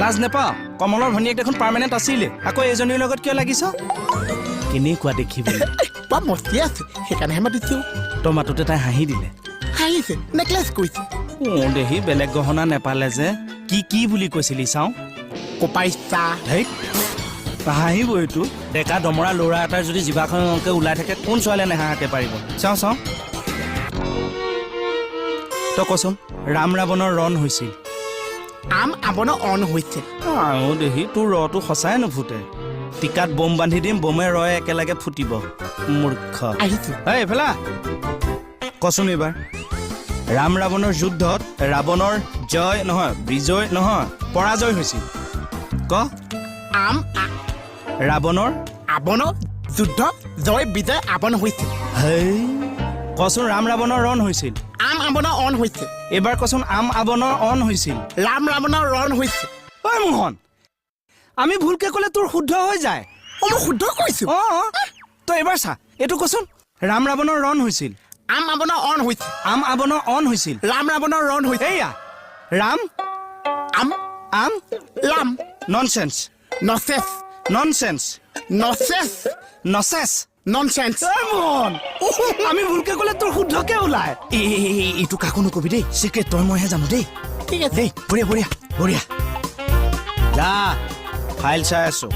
লাজ নেপাওঁ কমলৰ ভনীয়েক দেখোন পাৰ্মানেণ্ট আছিলে আকৌ এজনীৰ লগত কিয় লাগিছ কেনেকুৱা দেখিবলৈ বৰ মস্তি আছে সেইকাৰণেহে মাতিছো তই মাতোতে তাই হাঁহি দিলে হাঁহিছে নেকলেছ কৈছে দেহি বেলেগ গহনা নেপালে যে কি বুলি কৈছিলি চাওঁ কপাইছা ধেইত হাঁহিব এইটো ডেকা দমৰা ল'ৰা এটাৰ যদি জিভাখনকে ওলাই থাকে কোন ছোৱালীয়ে নেহাঁহাকে পাৰিব চাওঁ তই কচোন ৰাম ৰাৱণৰ ৰণ হৈছিল আম আবনৰ অন হৈছে দেহি তোৰ ৰটো সঁচাই নুফুটে টিকাত বম বান্ধি দিম বমে ৰয়ে একেলগে ফুটিব মূৰ্খ আহিছো এইফালা কচোন এইবাৰ ৰাম ৰাৱণৰ যুদ্ধত ৰাৱণৰ জয় নহয় বিজয় নহয় পৰাজয় হৈছিল ক আম ৰাৱণৰ আবন যুদ্ধ জয় বিজয় আবন হৈছে হেই কচোন ৰাম ৰাৱণৰ ৰণ হৈছিল আম আবনৰ অন হৈছে এইবাৰ কচোন আম আৱনৰ অন হৈছিল ৰাম ৰাৱণৰ ৰণ হৈছে ঐ মোহন আমি ভুলকে ক'লে তোৰ শুদ্ধ হৈ যায় মই শুদ্ধ কৈছো তই এইবাৰ চা এইটো কচোন ৰাম ৰাৱণৰ ৰণ হৈছিল আম আবনৰ অন হৈছে আম আৱনৰ অন হৈছিল ৰাম ৰাৱণৰ ৰণ হৈছে এইয়া ৰাম আম আম লাম ননচেন্স নচেছ ননচেন্স নচেছ নচেছ ননচেন্স মোহন আমি ভুলকে ক'লে তোৰ শুদ্ধকে ওলাই এইটো কাকো নকবি দেই চিক্ৰেট তই মইহে জানো দেই ঠিক আছে দেই বঢ়িয়া বঢ়িয়া বঢ়িয়া যা ফাইল চাই আছো